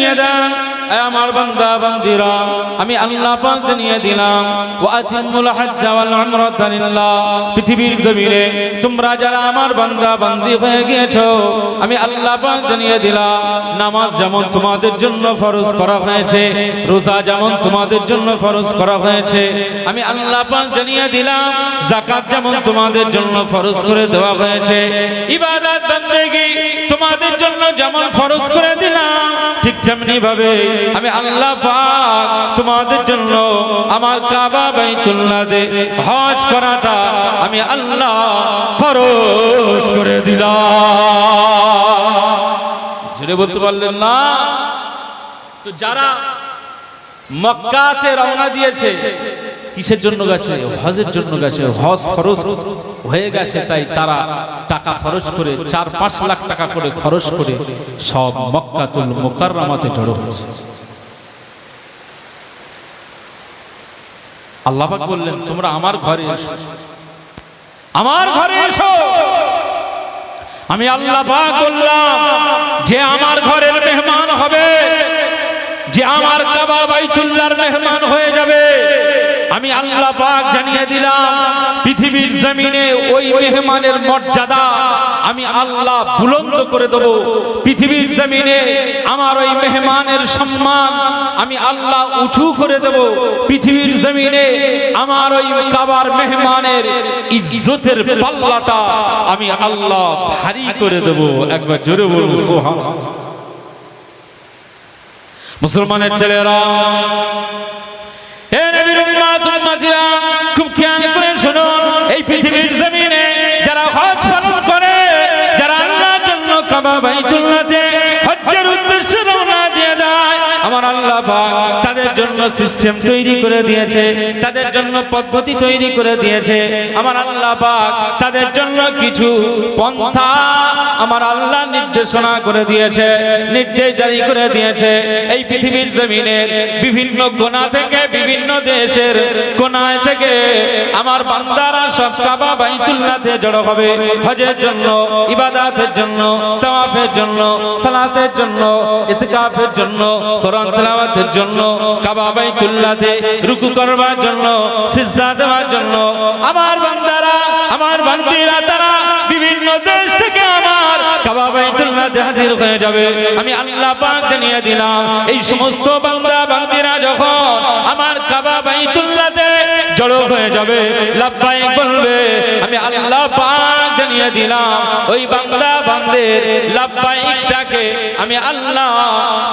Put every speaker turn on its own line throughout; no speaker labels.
জানিয়ে দেন, আমার বান্দা বান্দিরা আমি আল্লাহ পাক জানিয়ে দিলাম, ওয়া আতিমুল হজ্জ ওয়াল উমরাতা লিল্লাহ। পৃথিবীর জমিনে তোমরা যারা আমার বান্দা বান্দি হয়ে গিয়েছো, আমি আল্লাহ পাক জানিয়ে দিলাম, নামাজ যেমন তোমাদের জন্য ফরজ করা হয়েছে, রোজা যেমন তোমাদের জন্য ফরজ করা হয়েছে, আমি আল্লাহ পাক জানিয়ে দিলাম, যাকাত যেমন তোমাদের জন্য ফরজ করে দেওয়া হয়েছে, ইবাদত বান্দেগি তোমাদের জন্য যেমন ফরজ করে দিলাম, ঠিক তেমনি ভাবে আমি আল্লাহ পাক তোমাদের জন্য আমার কাবা বাইতুল্লাহে হজ করাটা আমি আল্লাহ ফরজ করে দিলাম। জোরে বলতে পারলেন না? তো যারা মক্কাতে রওনা দিয়েছে কিসের জন্য গেছে? হজের জন্য গেছে। হজ ফরজ হয়ে গেছে, তাই তারা টাকা খরচ করে 4-5 লাখ টাকা করে খরচ করে সব মক্কাতুল মুকাররমাতে জড়ো হয়েছে। আল্লাহ পাক বললেন, তোমরা আমার ঘরে এসো, আমার ঘরে এসো। আমি আল্লাহ পাক বললাম, যে আমার ঘরের মেহমান হবে, যে আমার কাবা বাইতুল্লাহর মেহমান হয়ে যাবে, আমি আল্লাহ পাক জানিয়ে দিলাম, পৃথিবীর জমিনে ওই মেহমানের মর্যাদা আমি আল্লাহ বুলন্দ করে দেব। পৃথিবীর জমিনে আমার ওই মেহমানের সম্মান আমি আল্লাহ উঁচু করে দেব। পৃথিবীর জমিনে আমার ওই কাবার মেহমানের ইজ্জতের পাল্লাটা আমি আল্লাহ ভারী করে দেব। একবার জোরে বলুন সুবহানাল্লাহ। মুসলমানের ছেলেরা, হে নবীর উম্মত উম্মতিরা, খুব খেয়াল করে শুনুন, এই পৃথিবীর জমিনে যারা হজ পালন করে, যারা আল্লাহর জন্য কাবা বাইতুল্লাহতে হজ্জের উদ্দেশ্যে রওনা দিয়ে দেয়, আমার আল্লাহ পাক তাদের জন্য সিস্টেম তৈরি করে দিয়েছে, তাদের জন্য পদ্ধতি তৈরি করে দিয়েছে। আমার আল্লাহ পাক তাদের জন্য কিছু পন্থা আমার আল্লাহ নির্দেশনা করে দিয়েছে, নির্দেশ জারি করে দিয়েছে। এই পৃথিবীর জমিনের বিভিন্ন কোণা থেকে, বিভিন্ন দেশের কোণায় থেকে আমার বান্দারা সব কাবা বাইতুল্লাহতে জড়ো হবে হজের জন্য, ইবাদতের জন্য, তাওয়াফের জন্য, সালাতের জন্য, ইতিকাফের জন্য, কোরআন তেলাওয়াতের জন্য, কাবা বাইতুল্লাহতে রুকু করবার জন্য, সিজদা দেওয়ার জন্য। আমার বান্দারা, আমার বান্দিরা তারা বিভিন্ন দেশ থেকে আমার কাবা বাইতুল্লাহতে হাজির হয়ে যাবে। আমি আল্লাহ পাক জানিয়ে দিলাম, এই সমস্ত বান্দা বান্দিরা যখন আমার কাবা বাইতুল্লাহতে জড়ো হয়ে যাবে, লাব্বাইক বলবে, আমি আল্লাহ পাক জানিয়ে দিলাম, ওই বান্দা বান্দের লাব্বাইকটাকে আমি আল্লাহ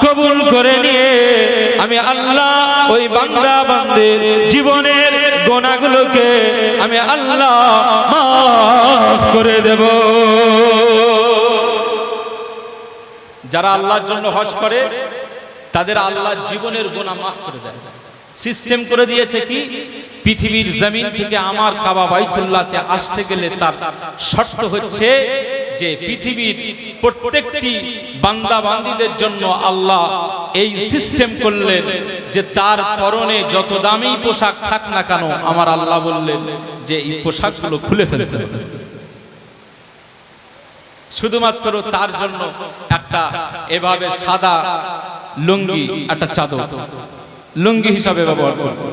কবুল করে নিয়ে আমি আল্লাহ ওই বান্দা বান্দের জীবনের গুনাহগুলোকে আমি আল্লাহ মাফ করে দেব। যারা আল্লাহর জন্য হজ করে তাদের আল্লাহ জীবনের গুনাহ মাফ করে দেয়। সিস্টেম করে দিয়েছে কি, পৃথিবীর জমিন থেকে আমার কাবা বাইতুল্লাহতে আসতে গেলে তার শর্ত হচ্ছে যে পৃথিবীর প্রত্যেকটি বান্দা বান্দীদের জন্য আল্লাহ এই সিস্টেম করলেন যে তার পরনে যত দামি পোশাক থাক না কেন, আমার আল্লাহ বললেন যে এই পোশাকগুলো খুলে ফেলতে হবে। শুধুমাত্র তার জন্য একটা এভাবে সাদা লুঙ্গি, একটা চাদর লুঙ্গি হিসাবে ব্যবহার করবে,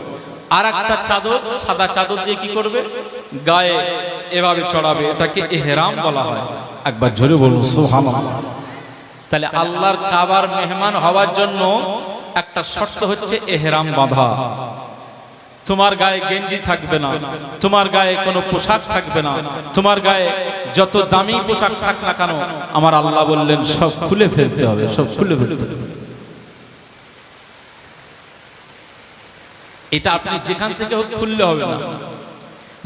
আর একটা চাদর, সাদা চাদর দিয়ে কি করবে, গায়ে এভাবে চড়াবে, এটাকে ইহরাম বলা হয়। একবার জোরে বলুন সুবহানাল্লাহ। তাহলে আল্লাহর কাবার মেহমান হওয়ার জন্য একটা শর্ত হচ্ছে ইহরাম বাঁধা। তোমার গায়ে গেঞ্জি থাকবে না, তোমার গায়ে কোনো পোশাক থাকবে না, তোমার গায়ে যত দামি পোশাক থাক না কেন, আমার আল্লাহ বললেন সব খুলে ফেলতে হবে, সব খুলে ফেলতে হবে। এটা আপনি যেখান থেকে হোক খুললে হবে না।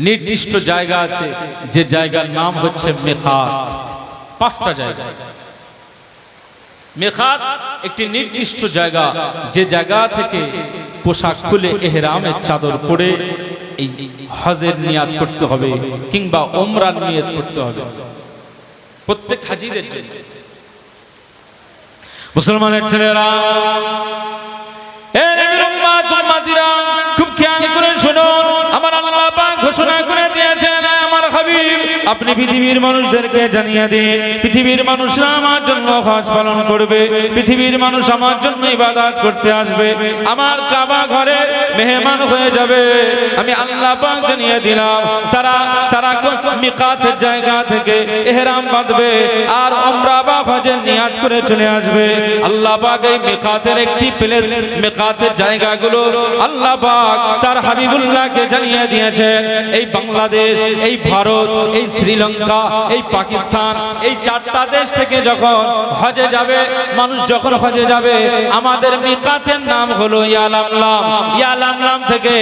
নির্দিষ্ট জায়গা আছে, যে জায়গার নাম হচ্ছে মিকাত। 5টা জায়গা। মিকাত একটি নির্দিষ্ট জায়গা, যে জায়গা থেকে পোশাক খুলে ইহরামের চাদর পরে এই হজের নিয়াত করতে হবে কিংবা উমরার নিয়াত করতে হবে প্রত্যেক হাজীদের জন্য। মুসলমানের ছেলেরা, খুব খেয়াল করে শুনুন, আমার আল্লাহ পাক ঘোষণা করে দিয়েছেন, আমার হাবিব আপনি পৃথিবীর মানুষদেরকে জানিয়ে দিন, পৃথিবীর মানুষরা আমার জন্য হজ পালন করবে, পৃথিবীর মানুষ আমার জন্য ইবাদত করতে আসবে, আমার কাবা ঘরে মেহমান হয়ে যাবে। আমি আল্লাহ পাক জানিয়ে দিলাম, তারা মিকাতের জায়গা থেকে ইহরাম বাঁধবে আর উমরা বা হজের নিয়াত করে চলে আসবে। আল্লাহ পাক এই মিকাতের একটি প্লেস, মিকাতের জায়গাগুলো আল্লাহ পাক তার হাবিবুল্লাহকে জানিয়ে দিয়েছেন। এই বাংলাদেশ, এই ভারত, এই শ্রীলঙ্কা, এই পাকিস্তান, এই চারটা দেশ থেকে যখন হজে যাবে মানুষ, যখন হজে যাবে আমাদের মিকাতের নাম হলো ইয়ালামলাম। ইয়ালামলাম থেকে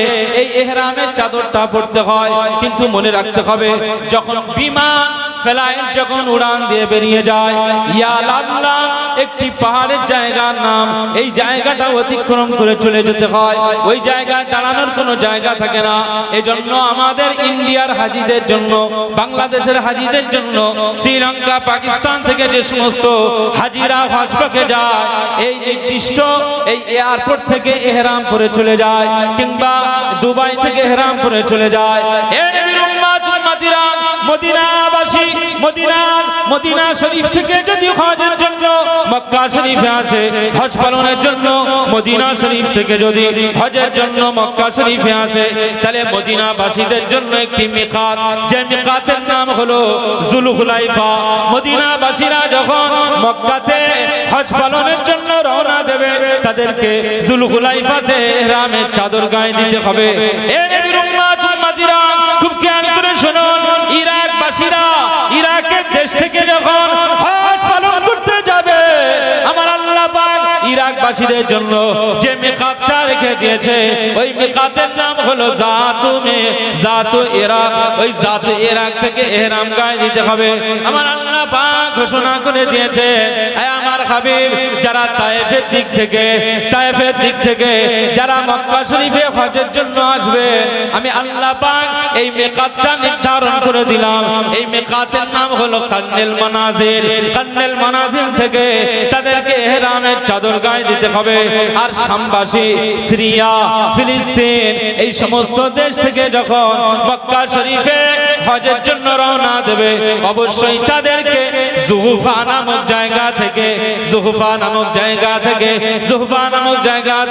এই ইহরামের চাদরটা পড়তে হয়, কিন্তু মনে রাখতে হবে যখন বিমান ফ্লাইট যখন উড়ান দিয়ে বেরিয়ে যায়, ইয়ালামলাম একটি পাহাড়ের জায়গার নাম, এই জায়গাটা অতিক্রম করে চলে যেতে হয়, ওই জায়গায় দাঁড়ানোর কোনো জায়গা থাকে না। এজন্য আমাদের ইন্ডিয়ার হাজিদের জন্য, বাংলাদেশের হাজিদের জন্য, শ্রীলঙ্কা পাকিস্তান থেকে যে সমস্ত হাজিরা হজ পাকে যায়, এই নির্দিষ্ট এই এয়ারপোর্ট থেকে ইহরাম পরে চলে যায়, কিংবা দুবাই থেকে ইহরাম পরে চলে যায়। এই নবীর উম্মত উম্মতিরা মদিনাবাসী, মদিনা শরীফ থেকে যদি হজের জন্য মক্কা শরীফে আসে হজ পালনের জন্য, মদিনা শরীফ থেকে যদি হজের জন্য মক্কা শরীফে আসে, তাহলে মদিনাবাসীদের জন্য একটি মিকাত, যে মিকাতের নাম হলো যুলহুলাইফা। মদিনাবাসীরা যখন মক্কাতে হজ পালনের জন্য রওনা দেবে, তাদেরকে যুলহুলাইফাতে ইহরামের চাদর গায়ে দিতে হবে। এই নবীর উম্মত উম্মতিরা খুব খেয়াল করে শুনুন, ইরাকবাসীরা ইরাকের দেশ থেকে যখন হজ পালন করতে যাবে, আমার আল্লাহ পাক ইরাকবাসীদের জন্য যে মিকাতটা রেখে দিয়েছে, ওই মিকাতের নাম হলো জাতু ইরাক। ওই জাতু ইরাক থেকে ইহরাম গায়ে দিতে হবে। আমার আল্লাহ পাক ঘোষণা করে দিয়েছে, আমার হাবিব যারা তায়েফের দিক থেকে যারা মক্কা শরীফে হজের জন্য আসবে, আমি আল্লাহ পাক এই মিকাতটা নির্ধারণ করে দিলাম। এই মিকাতের নাম হলো কান্নেল মানাজিল থেকে তাদেরকে ইহরামের চাদর গায়ে দিতে হবে। আর শামবাসী, সিরিয়া, ফিলিস্তিন, এই সমস্ত দেশ থেকে যখন মক্কা শরীফে হজের জন্য রওনা দেবে, অবশ্যই তাদেরকে জুহফা নামক জায়গা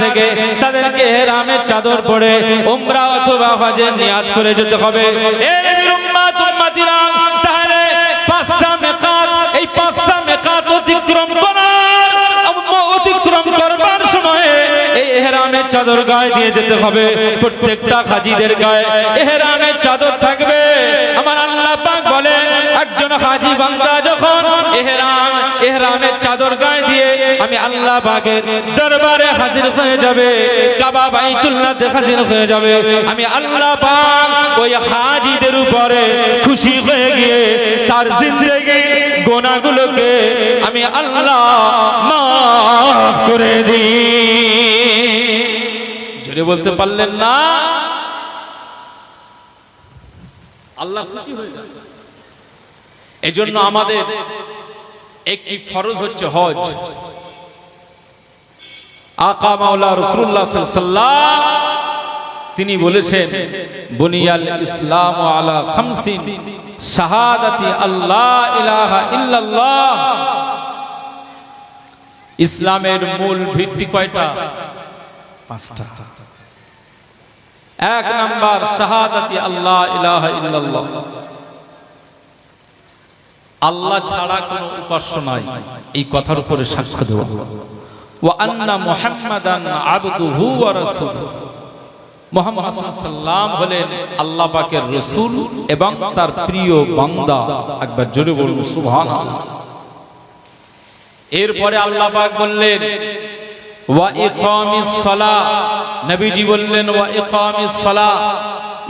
থেকে তাদেরকে ইহরামের চাদর পরে উমরা অথবা হজের নিয়াত করে যেতে হবে। এই নবীর উম্মত উম্মতিরা, তাহলে পাঁচটা মিকাত, এই পাঁচটা মিকাত অতিক্রম করবার সময়ে এই ইহরামের চাদর গায়ে দিয়ে যেতে হবে। প্রত্যেকটা হাজীদের গায়ে ইহরামের চাদর থাকবে। আমার আল্লাহ পাক বলে, একজন হাজী বান্দা যখন ইহরামের চাদর গায়ে দিয়ে আমি আল্লাহ পাকের দরবারে হাজির হয়ে যাবে, কাবা বাইতুল্লাহতে হাজির হয়ে যাবে, আমি আল্লাহ পাক ওই হাজীদের উপরে খুশি হয়ে গিয়ে তার জিন্দেগি গুনাহগুলোকে আমি আল্লাহ মাফ করে দিই। জোরে বলতে পারলেন না? আল্লাহ খুশি হয়ে যায়। এজন্য আমাদের একটি ফরজ হচ্ছে হজ। আকা মাওলা রাসূলুল্লাহ সাল্লাল্লাহু আলাইহি ওয়াসাল্লাম তিনি বলেছেন, বুনিয়াল ইসলাম আলা খামসিন শাহাদাতি আল্লাহ ইলাহা ইল্লাল্লাহ। ইসলামের মূল ভিত্তি কয়টা? পাঁচটা। এক নাম্বার শাহাদাতি আল্লাহ ইলাহা ইল্লাল্লাহ, আল্লাহ ছাড়া কোনো উপাস্য নাই, এই কথার উপরে সাক্ষ্য দেওয়া। ওয়া আন্না মুহাম্মাদান আবদুহু ওয়া রাসূলুহু, মুহাম্মদ সাল্লাল্লাহু আলাইহি ওয়াসাল্লাম হলেন আল্লাহ পাকের রাসূল এবং তার প্রিয় বান্দা। একবার জোরে বলুন সুবহানাল্লাহ। এরপরে আল্লাহ পাক বললেন ওয়া ইকামিস সালাহ, নবীজি বললেন ওয়া ইকামিস সালাহ।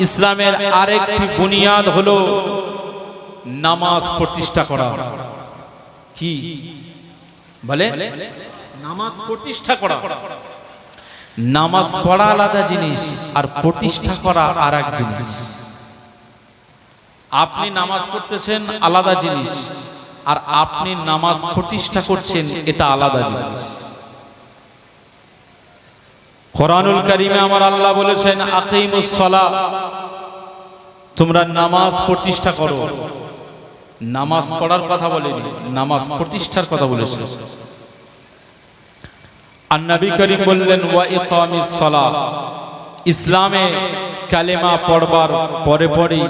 ইসলামের আরেকটি বুনিয়াদ হলো নামাজ প্রতিষ্ঠা করা। কি বলে? নামাজ প্রতিষ্ঠা করা। নামাজ পড়া আলাদা জিনিস আর প্রতিষ্ঠা করা আরেক জিনিস। আপনি নামাজ পড়তেছেন আলাদা জিনিস, আর আপনি নামাজ প্রতিষ্ঠা করছেন এটা আলাদা জিনিস। কোরআনুল কারীমে আমার আল্লাহ বলেছেন আকিমুস সালাহ, তোমরা নামাজ প্রতিষ্ঠা করো। নামাজ পড়ার কথা বলেনি, নামাজ প্রতিষ্ঠার কথা বলেছে। আর নবী করিম বললেন ওয়া ইকামিস সালাহ, ইসলামে কালেমা পড়বার পরে পরেই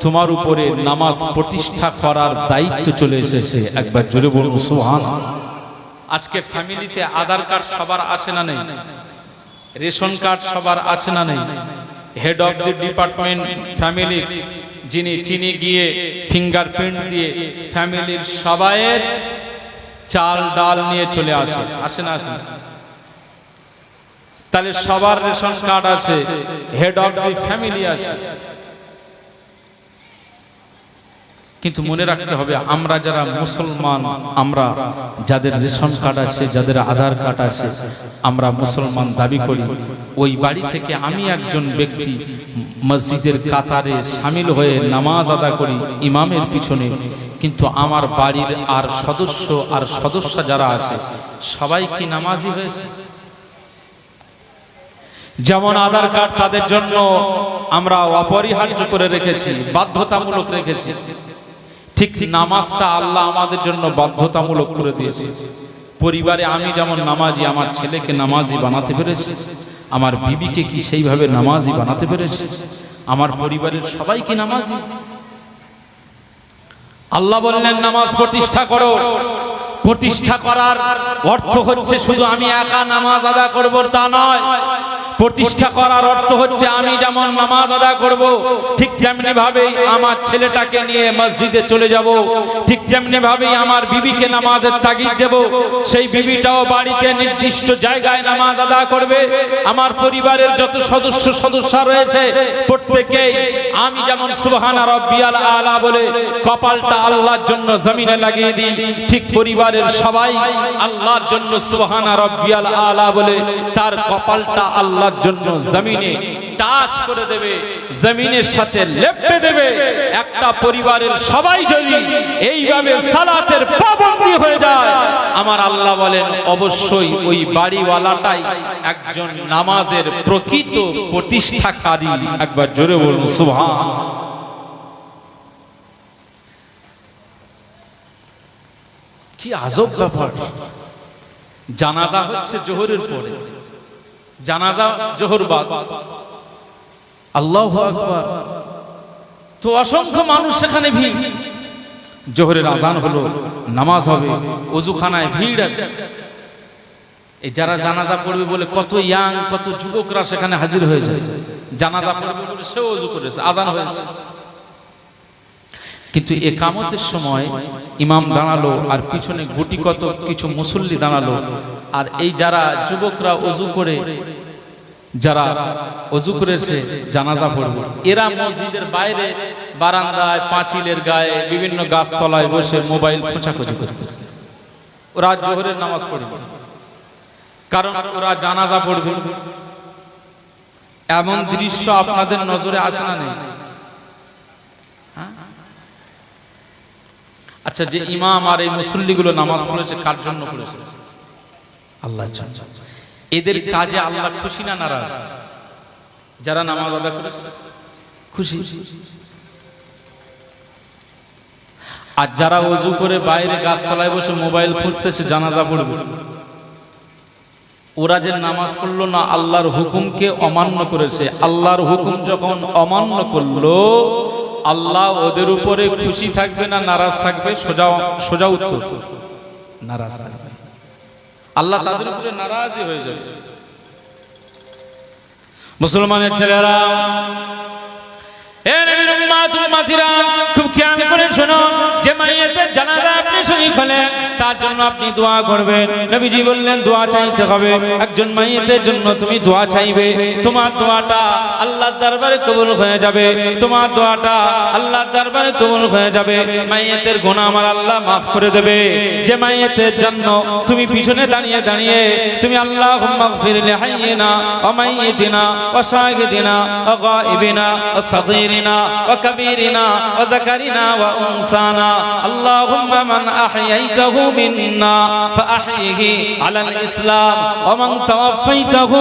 তোমার উপরে নামাজ প্রতিষ্ঠা করার দায়িত্ব চলে এসেছে। একবার জোরে বলুন সুবহানাল্লাহ। আজকে ফ্যামিলিতে আধার কার্ড সবার আছে না নেই? রেশন কার্ড সবার আছে না নেই? Head of the department family যিনি গিয়ে ফিঙ্গারপ্রিন্ট দিয়ে ফ্যামিলির সবাইয়ের চাল ডাল নিয়ে চলে আসে না? আসে? তাহলে সবার রেশন কার্ড আছে, হেড অফ দি ফ্যামিলি আছে। কিন্তু মনে রাখতে হবে, আমরা যারা মুসলমান, আমরা যাদের রেশন কার্ড আছে, যাদের আধার কার্ড আছে, আমরা মুসলমান দাবি করি, ওই বাড়ি থেকে আমি একজন ব্যক্তি মসজিদের কাতারে শামিল হয়ে নামাজ আদা করি ইমামের পিছনে, কিন্তু আমার বাড়ির আর সদস্য যারা আছে সবাই কি নামাজি হয়েছে? যেমন আধার কার্ড তাদের জন্য আমরা অপরিহার্য করে রেখেছি, বাধ্যতামূলক রেখেছি, ঠিক নামাজটা আল্লাহ আমাদের জন্য বাধ্যতামূলক করে দিয়েছে। পরিবারে আমি যেমন নামাজি, আমার ছেলেকে নামাজি বানাতে পেরেছি, আমার বিবিকে কি সেইভাবে নামাজি বানাতে পেরেছি? আমার পরিবারের সবাই কি নামাজি? আল্লাহ বললেন নামাজ প্রতিষ্ঠা করো। প্রতিষ্ঠা করার অর্থ হচ্ছে শুধু আমি একা নামাজ আদা করব তা নয়। প্রতিষ্ঠা করার অর্থ হচ্ছে আমি যেমন নামাজ আদা করব, ঠিক তেমনি ভাবেই আমার ছেলেটাকে নিয়ে মসজিদে চলে যাব, ঠিক তেমনি ভাবেই আমার বিবিকে নামাজের তাগিদ দেব, সেই বিবিটাও বাড়িতে নির্দিষ্ট জায়গায় নামাজ আদা করবে। আমার পরিবারের যত সদস্য রয়েছে প্রত্যেকেই আমি যেমন সুবহানা রাব্বিয়াল আলা বলে কপালটা আল্লাহর জন্য জমিনে লাগিয়ে দিই, ঠিক পরিবারের সবাই আল্লাহর জন্য সুবহানা রাব্বিয়াল আলা বলে তার কপালটা আল্লাহ জন্য জমিনে টাচ করে দেবে, জমিনের সাথে লেপটে দেবে। একটা পরিবারের সবাই যদি এইভাবে সালাতের পাবন্দী হয়ে যায়, আমার আল্লাহ বলেন অবশ্যই ওই বাড়িওয়ালাটাই একজন নামাজের প্রকৃত প্রতিষ্ঠাকারী। একবার জোরে বলুন সুবহানাল্লাহ। কি আজব ব্যাপার! জানাজা হচ্ছে জোহরের পরে, জানাজা জোহর বাদ। আল্লাহু আকবার। তো অসংখ্য মানুষ সেখানে ভিড়। জোহরের আজান হলো, নামাজ হবে, ওযুখানায় ভিড় আছে। এই যারা জানাজা পড়বে বলে কত কত যুবকরা সেখানে হাজির হয়ে যায়। জানাজা পড়বে বলে সেও ওযু করেছে, আজান হয়েছে। কিন্তু একামতের সময় ইমাম দাঁড়ালো আর পিছনে গুটি কত কিছু মুসল্লি দাঁড়ালো, আর এই যারা যুবকরা ওযু করে, যারা ওযু করেছে জানাজা পড়বে, এরা মসজিদের বাইরে বারান্দায়, পাঁচিলের গায়ে, বিভিন্ন গাছতলায় বসে মোবাইল খোঁচাখুচি করতেছে। ওরা জোহরের নামাজ পড়বে, কারণ ওরা জানাজা পড়বে। এমন দৃশ্য আপনাদের নজরে আসে না নেই? আচ্ছা, যে ইমাম আর এই মুসল্লিগুলো নামাজ পড়েছে কার জন্য পড়েছে? আল্লাহর জন্য। এদের কাজে আল্লাহ খুশি না নারাজ? যারা নামাজ আদা করেছে খুশি, আর যারা ওযু করে বাইরে গাছতলায় বসে মোবাইল খুঁজতেছে জানাজা পড়বে, ওরা যে নামাজ পড়লো না, আল্লাহর হুকুমকে অমান্য করেছে। আল্লাহর হুকুম যখন অমান্য করলো, আল্লাহ ওদের উপরে খুশি থাকবে না নারাজ থাকবে? সোজা উত্তর নারাজ থাকবে। আল্লাহ তাদের উপরে নারাজই হয়ে যাবে। মুসলমানের ছেলেরা, খুব খেয়াল করে শোনো, যে মাইয়াতের জানাজা আপনি শরীক হলেন তার জন্য আপনি দোয়া করবেন। নবীজি বললেন দোয়া চাইতে হবে। একজন মাইয়াতের জন্য তুমি দোয়া চাইবে, তোমার দোয়াটা আল্লাহর দরবারে কবুল হয়ে যাবে। তোমার দোয়াটা আল্লাহর দরবারে কবুল হয়ে যাবে। মাইয়াতের গুনাহ আমার আল্লাহ মাফ করে দেবে। যে মাইয়াতের জন্য তুমি পিছনে দাঁড়িয়ে দাঁড়িয়ে তুমি আল্লাহুম্মা গফির লিহাইয়িনা ওয়া মাইয়িতিনা ওয়া শাহিদিনা ওয়া গায়িবিনা ওয়া সাগীরিনা ওয়া কাবীরিনা ওয়া যাকারিনা ওয়া উনসানা আল্লাহুম্মা মান আহইয়াইতাহু মিন্না ফাআহইহি আলাল ইসলাম ওয়া মান তাওয়াফাইতাহু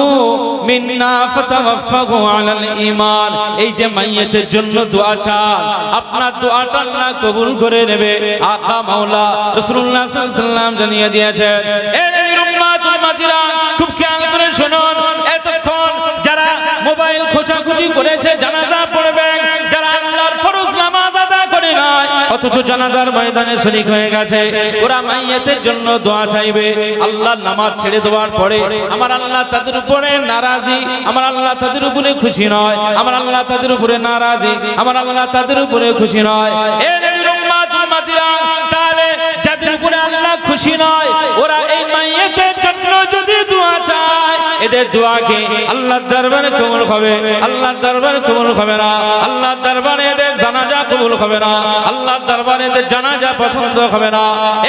মিন্না ফাতাওয়াফাহু আলাল ঈমান। এই যে মাইয়িতের জন্য দোয়া চান, আপনার দোয়াটা আল্লাহ কবুল করে নেবে। আকা মাওলা রাসূলুল্লাহ সাল্লাল্লাহু আলাইহি ওয়াসাল্লাম জানিয়ে দিয়েছেন। এ নবীর উম্মত উম্মতিরা খুব খেয়াল করে শুনুন, এতক্ষণ যারা মোবাইল খোঁচাখুচি করেছে জানাজা পড়বে, যারা আল্লাহর ফরজ নামাজ আদা করে নাই অথচ জানাজার ময়দানে শরীক হয়ে গেছে, ওরা মাইয়িতের জন্য দোয়া চাইবে। আল্লাহর নামাজ ছেড়ে দেওয়ার পরে আমার আল্লাহ তাদের উপরে নারাজি, আমার আল্লাহ তাদের উপরে খুশি নয়, আমার আল্লাহ তাদের উপরে নারাজি, আমার আল্লাহ তাদের উপরে খুশি নয়। এ নবীর উম্মত উম্মতিরা, তাহলে যাদের উপরে আল্লাহ খুশি নয় ওরা এই মাইয়িতের জন্য যদি দোয়া চায়, এদের দোয়াকে আল্লাহর দরবারে কবুল হবে, আল্লাহর দরবারে কবুল হবে না, আল্লাহর দরবারে এদের জানাজা কবুল হবে না, আল্লাহর দরবারে এদের জানাজা পছন্দ হবে না।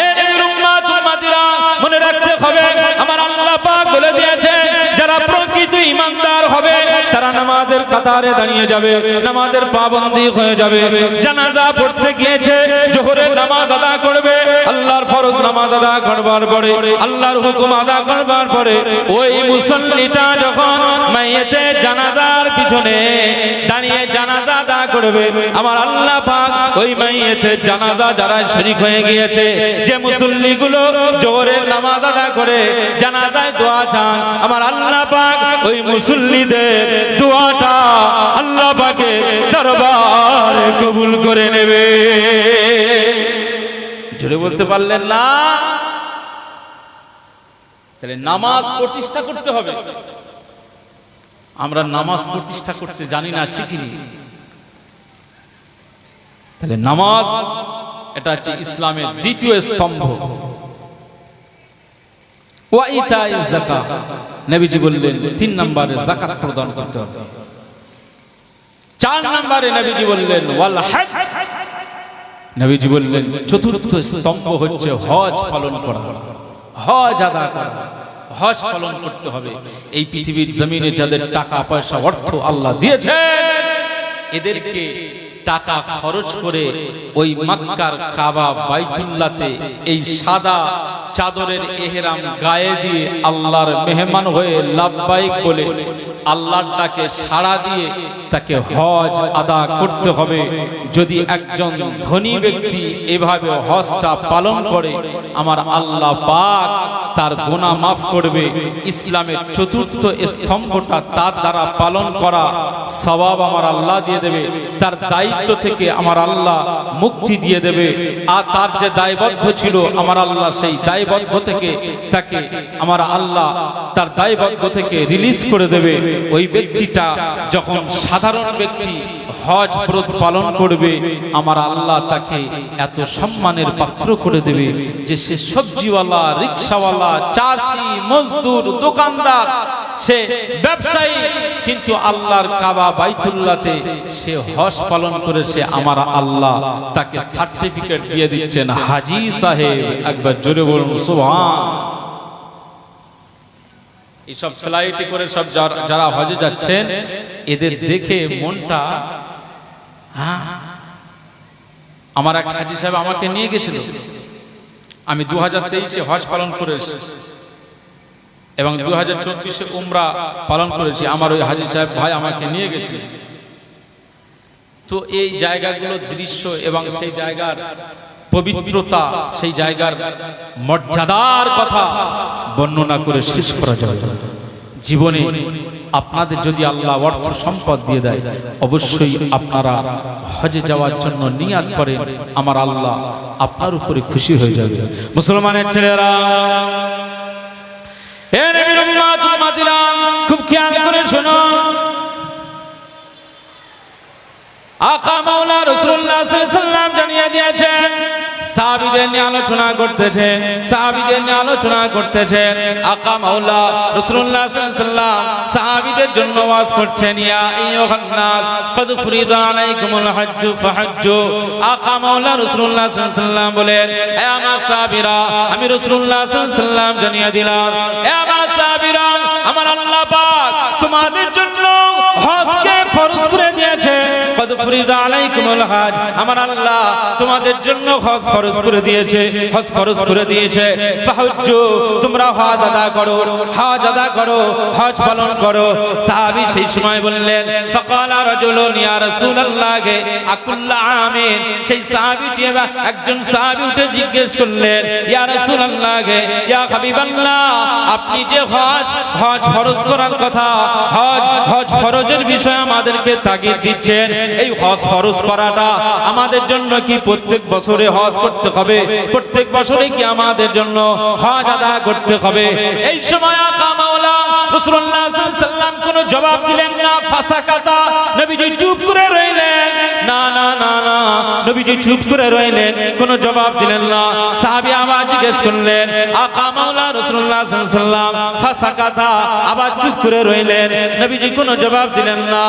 এ নবীর উম্মত উম্মতিরা, মনে রাখতে হবে আমার আল্লাহ পাক বলে দিয়েছে যারা প্রকৃত ঈমানদার হবে তারা নামাজের কাতারে দাঁড়িয়ে যাবে, নামাজের পাবন্দি হয়ে যাবে। জানাজা পড়তে গিয়েছে, জোহরের নামাজ আদা করবে, আল্লাহর ফরজ নামাজ আদা করবার পরে, আল্লাহর হুকুম আদা করবার পরে ওই মুসল্লিটা যখন মাইয়িতের জানাজার পিছনে দাঁড়িয়ে জানাজা আদা করবে, আমার আল্লাহ পাক ওই মাইয়িতের জানাজা যারা শরীক হয়ে গিয়েছে, যে মুসল্লিগুলো জোহরের নামাজ আদা করে জানাজায় দোয়া চান, আমার আল্লাহ পাক ওই মুসল্লিদের দোয়াটা আল্লাহ পাকে দরবারে কবুল করে নেবে। জোরে বলতে পারলেন না? তাহলে নামাজ প্রতিষ্ঠা করতে হবে। আমরা নামাজ প্রতিষ্ঠা করতে জানি না, শিখিনি। তাহলে নামাজ এটা হচ্ছে ইসলামের দ্বিতীয় স্তম্ভ। ওয়া ইতাইজ যাকাত, নবীজি বললেন 3 নম্বরে যাকাত প্রদান করতে হবে। 4 নম্বরে নবীজি বললেন ওয়াল হজ, নবীজি বললেন চতুর্থ স্তম্ভ হচ্ছে হজ পালন করা, হজ আদা করা, হজ পালন করতে হবে। এই পৃথিবীর জমিনে যাদের টাকা পয়সা অর্থ আল্লাহ দিয়েছেন, এদেরকে টাকা খরচ করে ওই মক্কার কাবা বাইতুল্লাহতে এই সাদা চাদরের এহরাম গায়ে দিয়ে আল্লাহর মেহমান হয়ে লাব্বাইক বলে আল্লাহর ডাকে সাড়া দিয়ে তাকে হজ আদা করতে হবে। যদি একজন ধনী ব্যক্তি এভাবে হজটা পালন করে, আমার আল্লাহ পাক তার গুনাহ মাফ করবে। ইসলামের চতুর্থ স্তম্ভটা তার দ্বারা পালন করা সওয়াব আমার আল্লাহ দিয়ে দেবে, তার দায়িত্ব থেকে আমার আল্লাহ মুক্তি দিয়ে দেবে। আর তার যে দায়বদ্ধ ছিল আমার আল্লাহ সেই দায়বদ্ধ থেকে তাকে আমার আল্লাহ তার দায়বদ্ধ থেকে রিলিজ করে দেবে। ওই ব্যক্তিটা যখন সাধারণ ব্যক্তি হজ ব্রত পালন করবে, আমার আল্লাহ তাকে এত সম্মানের পাত্র করে দেবে যে সে সবজিওয়ালা, রিকশাওয়ালা, চাষি, মজদুর, দোকানদার, সে ব্যবসায়ী, কিন্তু আল্লাহর কাবা বাইতুল্লাহতে সে হজ পালন করেছে, আমার আল্লাহ তাকে সার্টিফিকেট দিয়ে দিচ্ছেন হাজী সাহেব। একবার জোরে বলুন সুবহান। এইসব ফ্লাইটে করে সব যারা হজে যাচ্ছেন, এদের দেখে মনটা, আমার এক হাজী সাহেব আমাকে নিয়ে গেছিল, আমি 2023-এ হজ পালন করেছি এবং 2024-এ উমরা পালন করেছি। আমার ওই হাজী সাহেব ভাই আমাকে নিয়ে গেছিল। তো এই জায়গাগুলো দৃশ্য এবং সেই জায়গার পবিত্রতা, সেই জায়গার মর্যাদার কথা বর্ণনা করে শেষ করা যাবে না। জীবনে আপনাদের যদি আল্লাহ অর্থ সম্পদ দিয়ে দেয়, অবশ্যই আপনারা হজে যাওয়ার জন্য নিয়াত করেন, আমার আল্লাহ আপনার উপরে খুশি হয়ে যাবে। মুসলমানের ছেলেরা, হে নবীর উম্মত উম্মতিরা, খুব খেয়াল করে শোনো। আকা মাওলা রাসূলুল্লাহ সাল্লাল্লাহু আলাইহি ওয়াসাল্লাম জানিয়ে দিয়েছেন, সাহাবীদের নিয়ে আলোচনা করতেছেন, সাহাবীদের নিয়ে আলোচনা করতেছেন। আকা মাওলা রাসূলুল্লাহ সাল্লাল্লাহু আলাইহি ওয়াসাল্লাম সাহাবীদের জন্য ওয়াজ করছেন, ইয়া আইয়ুহান নাস কদ ফুরিদা আলাইকুমুল হজ্জু ফাহজ্জু। আকা মাওলা রাসূলুল্লাহ সাল্লাল্লাহু আলাইহি ওয়াসাল্লাম বলেন, হে আমার সাহাবীরা, আমি রাসূলুল্লাহ সাল্লাল্লাহু আলাইহি ওয়াসাল্লাম জানিয়ে দিলাম, হে আমার সাহাবীরা, আমার আল্লাহ পাক তোমাদের জন্য হজকে ফরজ করে দিয়েছে। কদ ফুরিদা আলাইকুমুল হজ, আমার আল্লাহ তোমাদের জন্য হজ ফরজ করে দিয়েছে, হজ ফরজ করে দিয়েছে। ফাহুজ্জু, তোমরা হজ আদা করো, হজ আদা করো, হজ পালন করো। সাহাবী সেই সময় বললেন, ফাকালা রাজুলুন ইয়া রাসূলুল্লাহ আকুল্লা আমিন। সেই সাহাবীটি একজন সাহাবী উঠে জিজ্ঞেস করলেন, ইয়া রাসূলুল্লাহ, ইয়া হাবিবাল্লাহ, আপনি যে হজ ফরজ করার কথা, হজ ফরজের বিষয়ে আমাদেরকে তাগিদ দিচ্ছেন, এই হজ ফরজ করাটা আমাদের জন্য কি প্রত্যেক বছরে হজ করতে হবে? প্রত্যেক বছরে কি আমাদের জন্য হজ আদা করতে হবে? এই সময় আকা মাওলা রাসূলুল্লাহ সাল্লাল্লাহু আলাইহি ওয়াসাল্লাম কোনো জবাব দিলেন না। ফাসাকাতা, নবীজি চুপ করে রইলেন। না না না না, নবীজি চুপ করে রইলেন, কোনো জবাব দিলেন না। সাহাবী আবার জিজ্ঞেস করলেন, আকা মাওলা রাসূলুল্লাহ সাল্লাল্লাহু আলাইহি ওয়াসাল্লাম ফাসাকাতা, আবার চুপ করে রইলেন, নবীজি কোনো জবাব দিলেন না।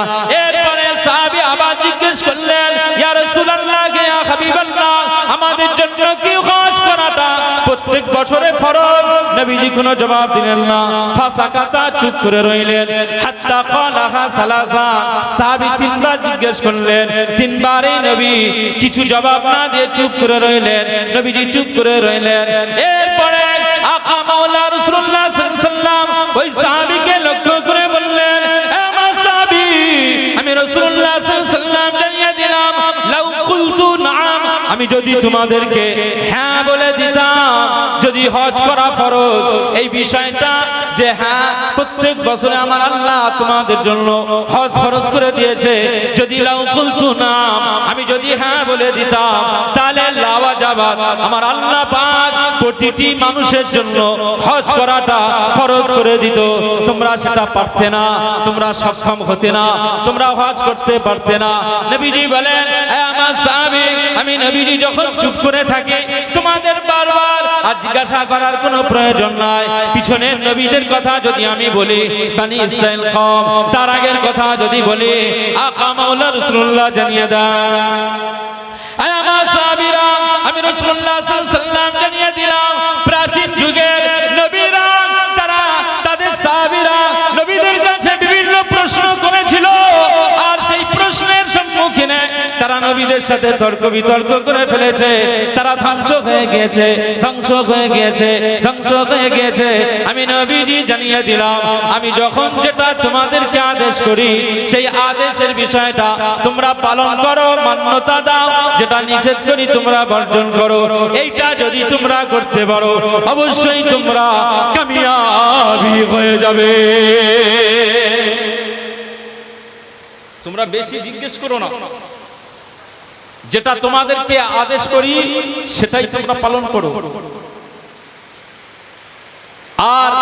এরপরে সাহাবী আবার জিজ্ঞেস করলেন, ইয়া রাসূলুল্লাহ, ইয়া হাবিবাল্লাহ, আমাদের জন্য কি হজ করাটা প্রত্যেক বছরে ফরজ? নবীজি কোনো জবাব দিলেন না। ফাসাকাতা, চুপ করে রইলেন। হাত্তা ক্বালাহা সালাসা, সাহাবী তিনবার জিজ্ঞেস করলেন, তিনবারই নবী কিছু জবাব না দিয়ে চুপ করে রইলেন। নবীজি চুপ করে রইলেন। এরপরে আকা মাওলা রাসূলুল্লাহ সাল্লাল্লাহু আলাইহি ওয়াসাল্লাম ওই সাহাবীকে লক্ষ্য করে বললেন, আমার সাহাবী, আমি রাসূলুল্লাহ সাল্লাল্লাহু আলাইহি ওয়াসাল্লাম জানিয়ে দিলাম, লাউ কুলতু নাআম, আমি যদি তোমাদেরকে হ্যাঁ বলে দিতাম, যদি হজ করা ফরজ এই বিষয়টা, যে হ্যাঁ প্রত্যেক বছরে আমার আল্লাহ তোমাদের জন্য হজ ফরজ করে দিয়েছে, যদি লাউ কুলতু নাম, আমি যদি হ্যাঁ বলে দিতাম, তাহলে লাওয়াজাবাত, আমার আল্লাহ পাক প্রতিটি মানুষের জন্য হজ করাটা ফরজ করে দিত। তোমরা সেটা পারতে না, তোমরা সক্ষম হতে না, তোমরা হজ করতে পারতে না। নবীজি বলেন, আমার সাহাবী, আমি নবীজি যখন চুপ করে থাকি, তোমাদের বারবার আর জিজ্ঞাসা করার কোনো প্রয়োজন নাই। পিছনের নবীদের কথা যদি আমি বলি, বনি ইসরাইল কওম, তার আগের কথা যদি বলি, আকা মাওলা রাসূলুল্লাহ জানিয়ে দেন, আমার সাহাবীরা, আমি রাসূলুল্লাহ সাল্লাল্লাহু আলাইহি ওয়াসাল্লাম জানিয়ে দিলাম, প্রাচীন যুগের নবীরা, তারা তাদের সাহাবীরা নবীদের কাছে বিভিন্ন প্রশ্ন করেছিল, আর সেই প্রশ্নের সম্মুখীনে তারা নবীদের সাথে তর্ক বিতর্ক করে ফেলেছে। তারা ধ্বংস হয়ে গিয়েছে, ধ্বংস হয়ে গিয়েছে, ধ্বংস হয়ে গিয়েছে। আমি নবীজি জানিয়ে দিলাম, আমি যখন যেটা তোমাদেরকে আদেশ করি, সেই আদেশের বিষয়টা তোমরা পালন করো, মান্যতা দাও, যেটা নিষেধ করি তোমরা বর্জন করো। এইটা যদি তোমরা করতে পারো, অবশ্যই তোমরা কামিয়াবি হয়ে যাবে। তোমরা বেশি জিজ্ঞেস করো না, যেটা তোমাদেরকে আদেশ করি সেটাই তোমরা পালন করো। আর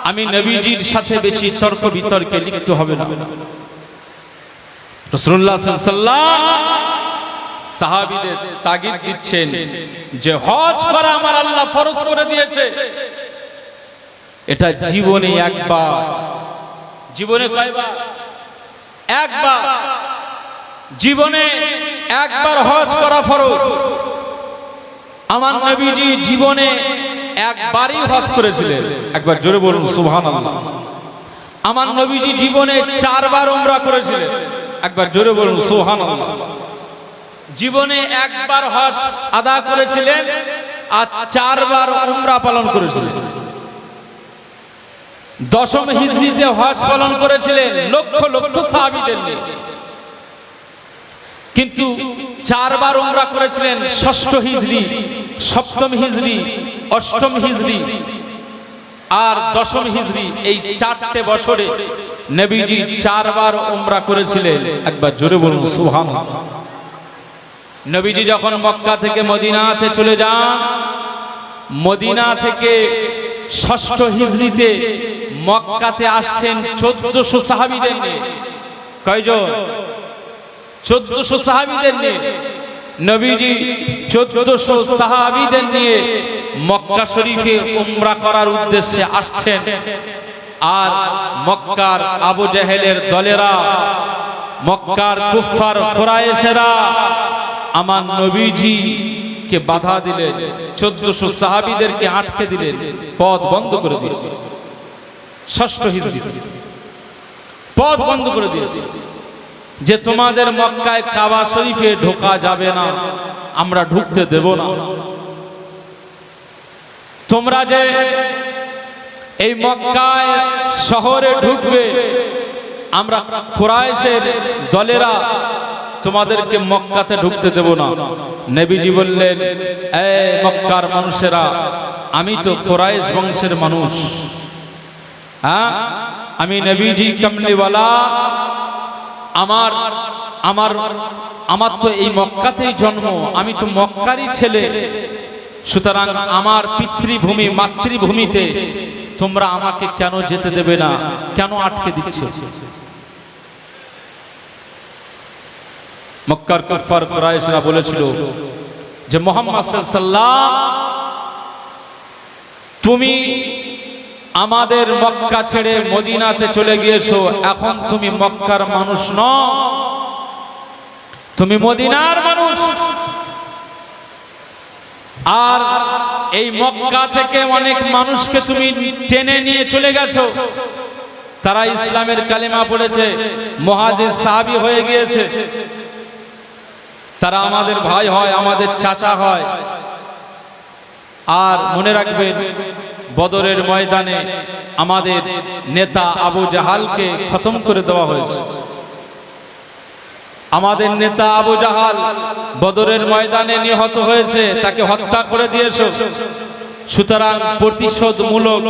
আমি নবীজির সাথে বেশি তর্ক বিতর্কে লিপ্ত হবে না। রাসূলুল্লাহ সাল্লাল্লাহু আলাইহি ওয়াসাল্লাম সাহাবীদের তাগিদ দিচ্ছেন যে হজ করা আমার আল্লাহ ফরজ করে দিয়েছে। এটা জীবনে একবার, জীবনে কয়বার? একবার। জীবনে একবার হজ করা ফরজ। আমার নবীজি জীবনে একবারই হজ করেছিলেন। একবার জোরে বলুন সুবহানাল্লাহ। আমার নবীজি জীবনে 4 বার উমরা করেছিলেন। একবার জোরে বলুন সুবহানাল্লাহ। জীবনে একবার হজ আদা করেছিলেন আর 4 বার উমরা পালন করেছিলেন। 10ম হিজরিতে হজ পালন করেছিলেন লক্ষ লক্ষ সাহাবীদের নিয়ে। কিন্তু 4 বার উমরা করেছিলেন 6ষ্ঠ হিজরি, 7ম হিজরি, 8ম হিজরি আর 10ম হিজরি। এই 4টে বছরে নবীজি 4 বার উমরা করেছিলেন। একবার জোরে বলুন সুবহানাল্লাহ। নবীজি যখন মক্কা থেকে মদিনাতে চলে যান, মদিনা থেকে 6ষ্ঠ হিজরিতে মক্কাতে আসছেন 1400 সাহাবীদের নিয়ে। কয়জন? 1400 সাহাবীদের নিয়ে। নবীজি 1400 সাহাবীদের নিয়ে মক্কা শরীফে উমরা করার উদ্দেশ্যে আসছেন। আর মক্কার আবু জেহেলের দলেরা, মক্কার কুফফার কুরাইশেরা আমার নবীজি কে বাধা দিলেন, 1400 সাহাবীদেরকে আটকে দিলেন, পথ বন্ধ করে দিয়েছেন। 6ষ্ঠ হিজরিতে পথ বন্ধ করে দিয়েছে। যে তোমাদের মক্কায় কাবা শরীফে ঢোকা যাবে না, আমরা ঢুকতে দেব না। তোমরা যে এই মক্কায় শহরে ঢুকবে, আমরা কুরাইশের দলেরা তোমাদেরকে মক্কাতে ঢুকতে দেব না। নবীজি বললেন, এই মক্কার মানুষেরা, আমি তো কুরাইশ বংশের মানুষ, হ্যাঁ, আমি নবীজি কামলিওয়ালা, আমার আমার আমার তো এই মক্কাতেই জন্ম, আমি তো মক্কারই ছেলে, সুতরাং আমার পিতৃভূমি মাতৃভূমিতে তোমরা আমাকে কেন যেতে দেবে না, কেন আটকে দিচ্ছে? মক্কার কুফার কুরাইশরা বলেছিল যে মুহাম্মদ সাল্লাল্লাহু আলাইহি ওয়াসাল্লাম, তুমি আমাদের মক্কা ছেড়ে মদিনাতে চলে গিয়েছো, এখন তুমি মক্কার মানুষ নও, তুমি মদিনার মানুষ। আর এই মক্কা থেকে অনেক মানুষকে তুমি টেনে নিয়ে চলে গেছো, তারা ইসলামের কালেমা পড়েছে, মুহাজির সাহাবী হয়ে গিয়েছে, তারা আমাদের ভাই হয়, আমাদের চাচা হয়। আর মনে রাখবেন, বদরের ময়দানে আমাদের নেতা আবু জাহালকে খতম করে দেওয়া হয়েছে। আমাদের নেতা আবু জাহাল বদরের ময়দানে নিহত হয়েছে, তাকে হত্যা করে দিয়েছে। সুতরাং প্রতিশোধমূলক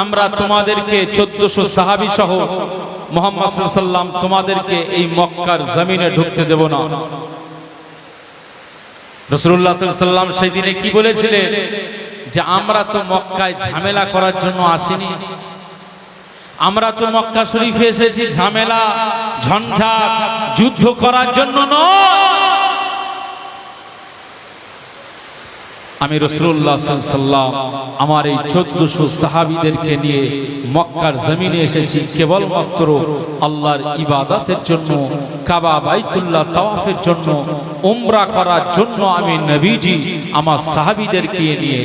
আমরা তোমাদেরকে 1400 সাহাবী সহ মুহাম্মদ সাল্লাল্লাহু আলাইহি ওয়াসাল্লাম তোমাদেরকে এই মক্কার জমিনে ঢুকতে দেব না। রাসূলুল্লাহ সাল্লাল্লাহু আলাইহি ওয়াসাল্লাম সেই দিনে কি বলেছিলেন? যে আমরা তো মক্কায় ঝামেলা করার জন্য আসিনি, আমরা তো মক্কা শরীফে এসেছি ঝামেলা ঝঞ্ঝাট যুদ্ধ করার জন্য নয়। আমি রাসূলুল্লাহ সাল্লাল্লাহু আলাইহি ওয়াসাল্লাম আমার এই 1400 সাহাবীদেরকে নিয়ে মক্কার জমিনে এসেছি কেবলমাত্র আল্লাহর ইবাদতের জন্য, কাবা বাইতুল্লাহ তাওয়াফের জন্য, উমরা করার জন্য। আমি নবীজি আমার সাহাবীদেরকে নিয়ে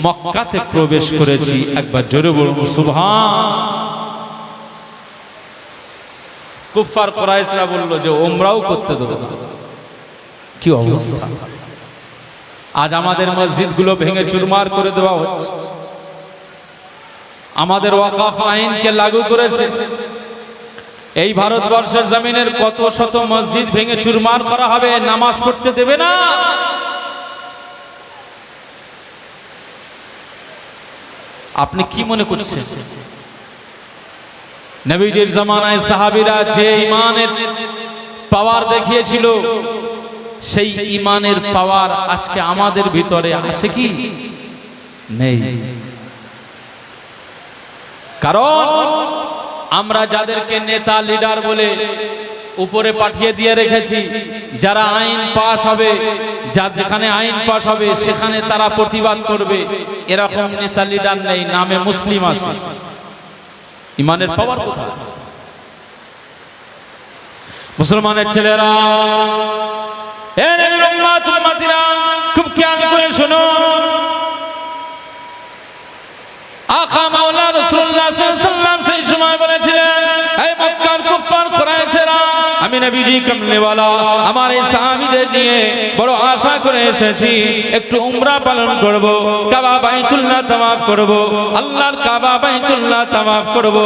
মক্কাতে প্রবেশ করেছি। একবার জোরে বলুন সুবহান। কুফার কুরাইশরা বলল যে উমরাও করতে দেব না। কি অবস্থা! আজ আমাদের মসজিদগুলো ভেঙে চুরমার করে দেওয়া হচ্ছে, আমাদের ওয়াকফ আইনকে লাগু করেছে। এই ভারতবর্ষের জমিনের কত শত মসজিদ ভেঙে চুরমার করা হবে, নামাজ পড়তে দেবে না। আপনি কি মনে করছেন? নবীজির জামানায় সাহাবীরা যে ঈমানের পাওয়ার দেখিয়েছিল, সেই ঈমানের পাওয়ার আজকে আমাদের ভিতরে আছে কি? নেই। কারণ আমরা যাদেরকে নেতা লিডার বলে উপরে পাঠিয়ে দিয়ে রেখেছি, যারা আইন পাস হবে, যেখানে আইন পাস হবে সেখানে তারা প্রতিবাদ করবে, এরকম নেতা লিডার নেই, নামে মুসলিম আছে। ঈমানের পাওয়ার কোথায়? মুসলমানের ছেলেরা, এ নবীর উম্মত উম্মতিরা, খুব খেয়াল করে শোনো। আকা মাওলা রাসূলুল্লাহ সাল্লাল্লাহু আলাইহি ওয়াসাল্লাম সেই সময় বলেছিলেন, এই মক্কার কুফার কুরাইশেরা, আমি নবীজি কামলিওয়ালা আমার এই সাহাবীদের নিয়ে বড় আশা করে এসেছি, একটু উমরা পালন করব, কাবা বাইতুল্লাহ তাওয়াফ করব, আল্লাহর কাবা বাইতুল্লাহ তাওয়াফ করব।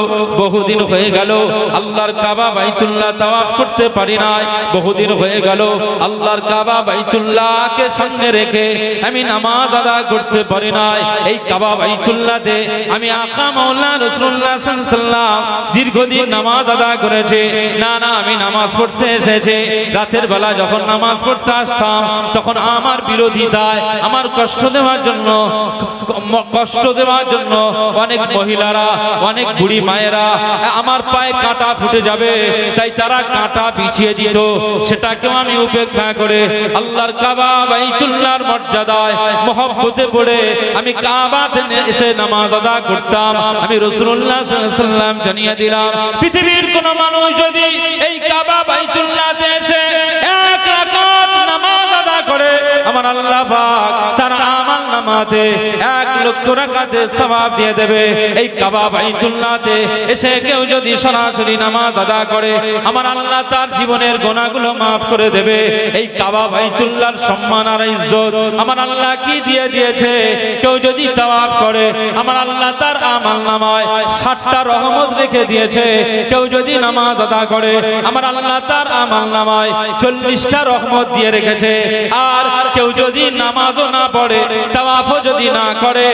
বহুদিন হয়ে গেল আল্লাহর কাবা বাইতুল্লাহ তাওয়াফ করতে পারি নাই, বহুদিন হয়ে গেল আল্লাহর কাবা বাইতুল্লাহকে সামনে রেখে আমি নামাজ আদায় করতে পারি নাই। এই কাবা বাইতুল্লাহতে আমি আকা মাওলা রাসূলুল্লাহ সাল্লাল্লাহু আলাইহি ওয়াসাল্লাম দীর্ঘদিন নামাজ আদায় করেছে। না না, আমি নামাজ পড়তে এসেছি, রাতের বেলা যখন নামাজ পড়তে আসতাম তখন আমার বিরোধিতায়, আমার কষ্ট দেওয়ার জন্য অনেক মহিলারা, অনেক বুড়ি মায়েরা আমার পায়ে কাঁটা ফুটে যাবে তাই তারা কাঁটা বিছিয়ে দিত। সেটাকেও আমি উপেক্ষা করে আল্লাহর কাবা বাইতুল্লাহর মর্যাদায় মহব্বতে পড়ে আমি কাবাতে এসে নামাজ আদায় করতাম। আমি রাসূলুল্লাহ সাল্লাল্লাহু আলাইহি ওয়াসাল্লাম জানিয়ে দিলাম, পৃথিবীর কোন মানুষ যদি এই কাবা বাইতুল্লাহতে এসে এক রাকাত নামাজ আদায় করে, আমার আল্লাহ পাক তার আমল আমলনামাতে 1 লক্ষ রাকাতে সওয়াব দিয়ে দেবে। এই কাবা বাইতুল্লাহতে এসে কেউ যদি সরাসরি নামাজ আদা করে আমার আল্লাহ তার জীবনের গুনাহগুলো maaf করে দেবে। এই কাবা বাইতুল্লাহর সম্মান আর ইজ্জত আমার আল্লাহ কি দিয়ে দিয়েছে, কেউ যদি তাওয়াফ করে আমার আল্লাহ তার আমলনামায় 60টা রহমত রেখে দিয়েছে। কেউ যদি নামাজ আদা করে আমার আল্লাহ তার আমলনামায় 40টা রহমত দিয়ে রেখেছে। আর কেউ যদি নামাজও না পড়ে তাওয়াফও যদি না করে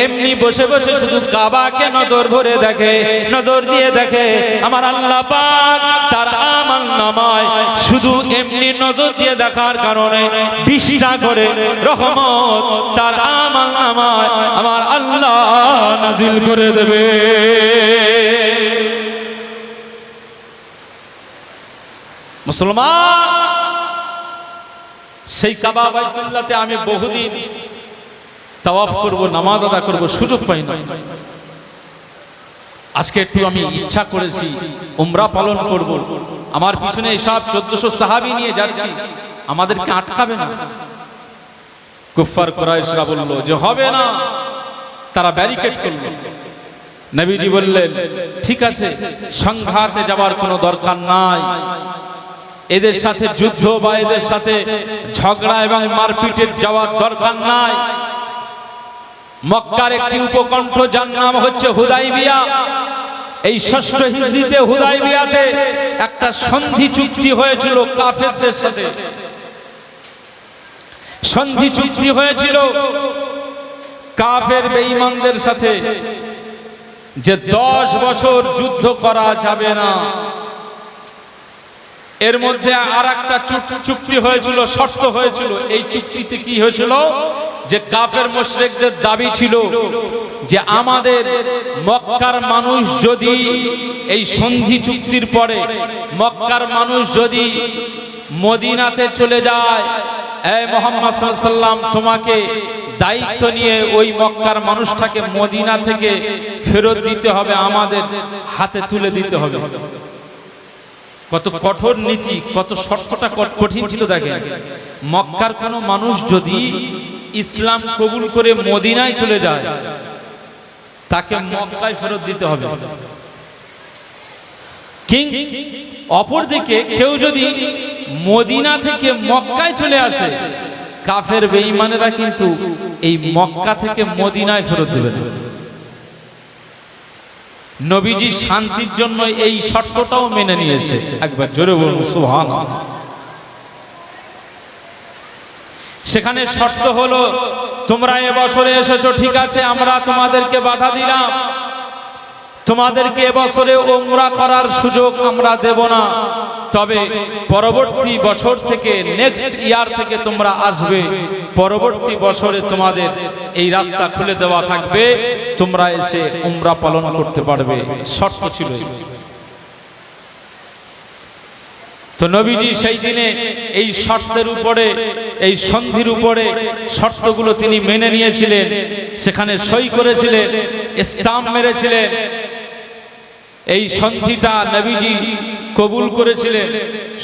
এমনি বসে বসে শুধু কাবাকে নজর ভরে দেখে, নজর দিয়ে দেখে আমার আল্লাহ পাক তার আমলনামায় শুধু এমনি নজর দিয়ে দেখার কারণে 20টা করে রহমত তার আমলনামায় আমার আল্লাহ নাজিল করে দেবে। মুসলমান, সেই কাবা বাইতুল্লাহতে আমি বহুদিন তাওয়াফ করব, নামাজ আদা করব, সুযোগ পাই না। আজকে একটু আমি ইচ্ছা করেছি উমরা পালন করব। আমার পিছনে সব 1400 সাহাবী নিয়ে যাচ্ছি, আমাদেরকে আটকাবে না? কুফার কুরাইশরা বলল যে হবে না, তারা ব্যারিকেড করল। নবীজি বললেন ঠিক আছে, সংঘাতে যাবার কোনো দরকার নাই, এদের সাথে যুদ্ধ বা এদের সাথে ঝগড়া এবং মারপিটের যাওয়ার দরকার নাই। মক্কার একটি উপকণ্ঠ যার নাম হচ্ছে হুদাইবিয়া, এই 6ষ্ঠ হিজরিতে হুদাইবিয়াতে একটা সন্ধি চুক্তি হয়েছিল কাফেরদের সাথে। সন্ধি চুক্তি হয়েছিল কাফের বেঈমানদের সাথে যে 10 বছর যুদ্ধ করা যাবে না। এর মধ্যে আরেকটা চুক্তি হয়েছিল, শর্ত হয়েছিল। এই চুক্তিতে কি হয়েছিল যে কাফের মুশরিকদের দাবি ছিল যে আমাদের মক্কার মানুষ যদি এই সন্ধি চুক্তির পরে মক্কার মানুষ যদি মদিনাতে চলে যায়, এই মুহাম্মদ সাল্লাল্লাহু আলাইহি ওয়াসাল্লাম তোমাকে দায়িত্ব নিয়ে ওই মক্কার মানুষটাকে মদিনা থেকে ফেরত দিতে হবে, আমাদের হাতে তুলে দিতে হবে। কত কঠোর নীতি, কত শর্তটা কঠিন ছিল দেখেন। মক্কার কোনো মানুষ যদি ইসলাম কবুল করে মদিনায় চলে যায় তাকে মক্কায় ফেরত দিতে হবে। অপরদিকে কেউ যদি মদিনা থেকে মক্কায় চলে আসে কাফের বেঈমানেরা কিন্তু এই মক্কা থেকে মদিনায় ফেরত দেবে না। নবীজি শান্তির জন্য এই শর্তটাও মেনে নিয়েছে। একবার জোরে বলুন সুবহানাল্লাহ। সেখানে শর্ত হলো তোমরা এবছরে এসেছো ঠিক আছে, আমরা তোমাদেরকে বাধা দিলাম, তোমাদেরকে এবছরে উমরা করার সুযোগ আমরা দেব না, তবে পরবর্তী বছর থেকে নেক্সট ইয়ার থেকে তোমরা আসবে, পরবর্তী বছরে তোমাদের এই রাস্তা খুলে দেওয়া থাকবে, তোমরা এসে উমরা পালন করতে পারবে। শর্ত ছিল। তো নবীজি সেই দিনে এই শর্তের উপরে, এই সন্ধির উপরে শর্তগুলো তিনি মেনে নিয়েছিলেন, সেখানে সই করেছিলেন, স্টাম্প মেরেছিলেন। এই সন্ধিটা নবীজি কবুল করেছিলেন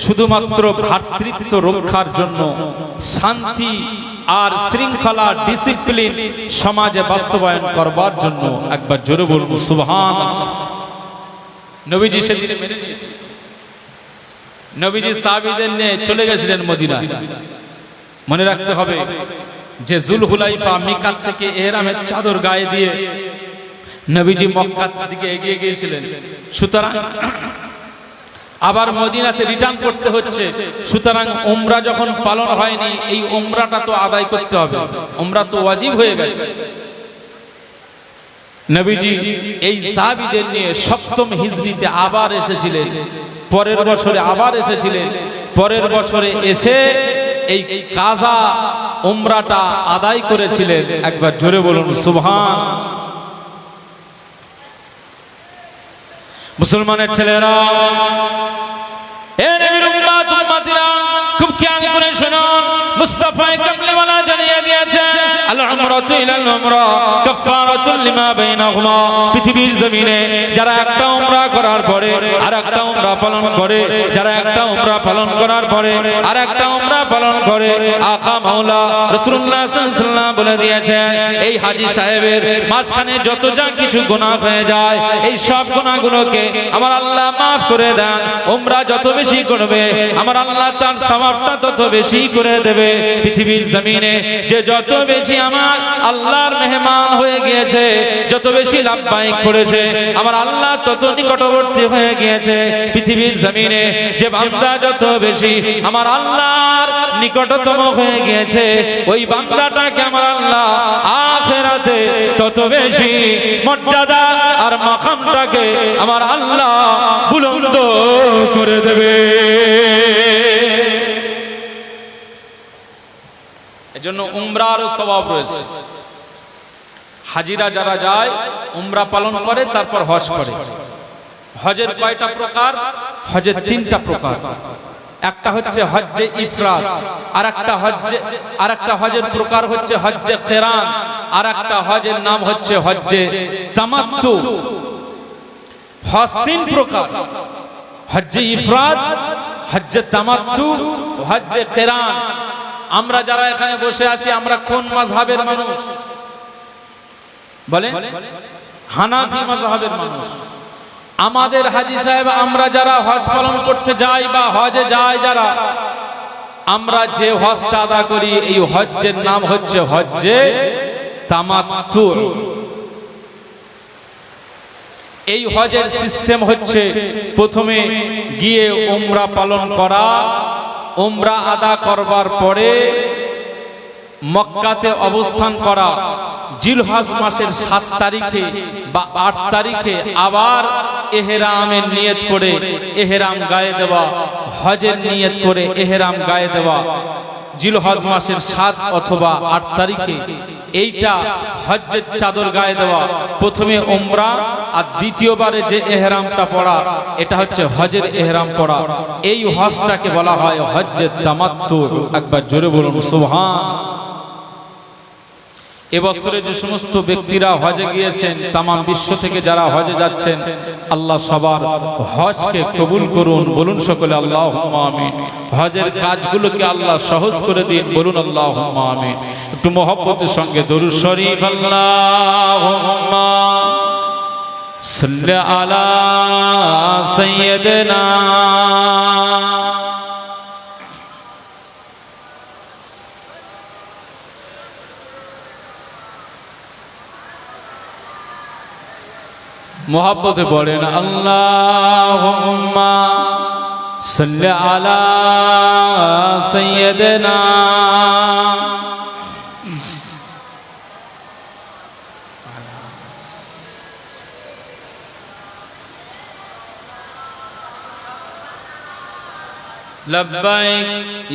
শুধুমাত্র ভ্রাতৃত্ব রক্ষার জন্য, শান্তি আর শৃঙ্খলা ডিসিপ্লিন সমাজে বাস্তবায়ন করবার জন্য। একবার জোরে বলুন সুবহানাল্লাহ। নবীজি সেদিন মেনে নিয়েছিলেন। নবীজি সাহাবীদের নিয়ে চলে গেছিলেন মদিনায়। মনে রাখতে হবে যে জুলহুলাইফা মিকাত থেকে ইহরামের চাদর গায়ে দিয়ে নবীজি মক্কার দিকে এগিয়ে গিয়েছিলেন। সুতরাং আবার মদিনাতে রিটার্ন করতে হচ্ছে। সুতরাং উমরা যখন পালন হয়নি, এই উমরাটা তো আদায় করতে হবে, উমরা তো ওয়াজিব হয়ে গেছে। নবীজি এই সাহাবীদের নিয়ে 7ম হিজরিতে আবার এসেছিলেন, পরের বছরে আবার এসেছিলেন। পরের বছরে এসে এই কাজা উমরাটা আদায় করেছিলেন। একবার জোরে বলুন সুবহান। মুসলমানের ছেলেরা, এ নবীর উম্মত উম্মতিরা, খুব খেয়াল করে শুনুন। মুস্তাফা কামলিওয়ালা জানিয়ে দিয়েছেন আল উমরাতু ইলাল উমরা কাফারাতুল লিমা বাইনাহুমা। পৃথিবীর জমিনে যারা একটা উমরা করার পরে আরেকটা উমরা পালন করে, যারা একটা উমরা পালন করার পরে আরেকটা উমরা পালন করে, আকা মাওলা রাসূলুল্লাহ সাল্লাল্লাহু আলাইহি ওয়াসাল্লাম বলে দিয়েছেন এই হাজী সাহেবের মাঝখানে যত যা কিছু গুনাহ হয়ে যায় এই সব গুনাহগুলোকে আমার আল্লাহ maaf করে দেন। উমরা যত বেশি করবে আমার আল্লাহ তার সওয়াবটা তত বেশি করে দেবে। পৃথিবীর জমিনে যে যত বেশি আমার আল্লাহর মেহমান হয়ে গিয়েছে, যত বেশি লাব্বাইক করেছে আমার আল্লাহ তত নিকটবর্তী হয়ে গিয়েছে। পৃথিবীর জমিনে যে বান্দা যত বেশি আমার আল্লাহর নিকটতম হয়ে গিয়েছে ওই বান্দাটাকে আমার আল্লাহ আখিরাতে তত বেশি মর্যাদা আর মাকামটাকে আমার আল্লাহ বুলন্দ করে দেবে। এজন্য উমরার সওয়াব রয়েছে। হাজিরা যারা যায় উমরা পালন করে তারপর হজ করে। হজের কয়টা প্রকার? হজের তিনটা প্রকার। একটা হচ্ছে হজ্জে ইফরাদ, আরেকটা হজের প্রকার হচ্ছে হজ্জে কিরান, আরেকটা হজের নাম হচ্ছে হজ্জে তামাত্তু। হজ তিন প্রকার, হজ্জে ইফরাদ, হজ্জে তামাত্তু, হজ্জে কিরান। আমরা যারা এখানে বসে আছি আমরা কোন মাযহাবের মানুষ বলেন? হানাফি মাযহাবের মানুষ। আমাদের হাজী সাহেব আমরা যারা হজ পালন করতে যাই বা হজে যাই যারা, আমরা যে হজটা আদা করি এই হজ্জের নাম হচ্ছে হজ্জে তামাত্তু। এই হজের সিস্টেম হচ্ছে প্রথমে গিয়ে উমরা পালন করা, উমরা আদা করবার পরে মক্কাতে অবস্থান করা, জিলহজ মাসের 7 তারিখে বা 8 তারিখে আবার ইহরামের নিয়ত করে ইহরাম গায়ে দেওয়া, হজের নিয়ত করে ইহরাম গায়ে দেওয়া। জিলহজ মাসের 7 অথবা 8 তারিখে এইটা হজ্জের চাদর গায়ে দেওয়া, প্রথমে উমরা আর দ্বিতীয়বারে যে ইহরামটা পড়া এটা হচ্ছে হজের ইহরাম পড়া। এই হজটাকে বলা হয় হজ্জে তামাত্তু। একবার জোরে বলুন সুবহান। এবছরে যে সমস্ত ব্যক্তিরা হজে গিয়েছেন, তাম বিশ্ব থেকে যারা হজে যাচ্ছেন, আল্লাহ সবার হজকে কবুল করুন। বলুন সকলে আল্লাহুম্মা আমিন। হজের কাজগুলোকে আল্লাহ সহজ করে দিন। বলুন আল্লাহুম্মা আমিন। একটু মহব্বতের সঙ্গে দরুদ শরীফ আল্লাহুম্মা সাল্লি আলা সাইয়্যিদিনা मोहब्बत पढ़े ना अल्लाहुम्मा सल्ली अला सय्यदना लब्बैक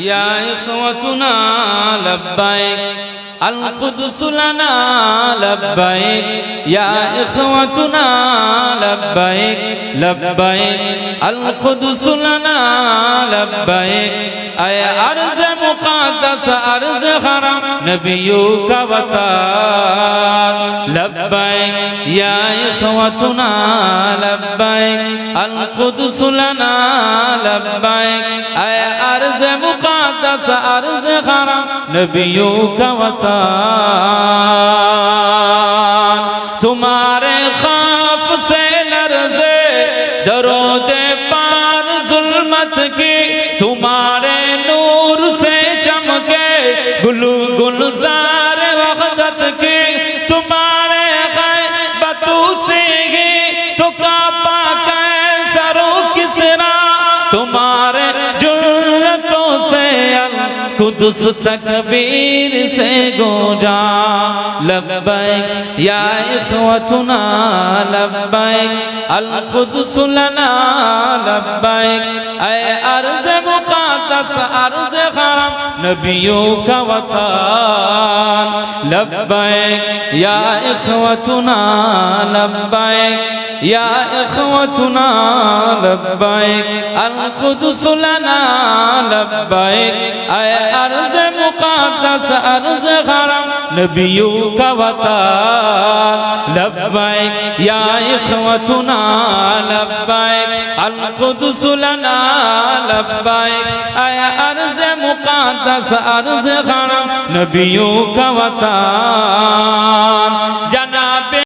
या इख्वतुना लब्बैक القدس لنا لبيك يا إخوتنا لبيك لبيك القدس لنا لبيك أي أرض مقدس أرض حرم نبيك وطال لبيك يا إخوتنا لبيك القدس لنا لبيك أي أرض مقدس أرض حرم نبيك وطال तुम्हारे खौफ से लर्ज़े दरोदे पार जुल्मत की तुम्हारे नूर से चमके गुलू गुलजार वहदत की तुम्हारे ग़ैबतू से ही तो कापा कैसरो किसरा तुम्हारे जुर्रतों से कुदस तकबीर से गूंजा लब्बैक या इख्वतुना लब्बैक अल कुदस लना लब्बैक ऐ अर्ज़ मुक़द्दस मुक़द्दस अर्ज़ हरम नबियों का वतन लब्बैक या इख़वतुना लब्बैक या इख़वतुना लब्बैक अल क़ुद्स लना लब्बैक ऐ अर्ज़ मुक़द्दस अर्ज़ हरम नबियों का वतन लब्बैक या इख़वतुना लब्बैक अल क़ुद्स लना लब्बैक ऐ अर्ज़ मुक़द्दस अर्ज़ हरम नबियों का वतन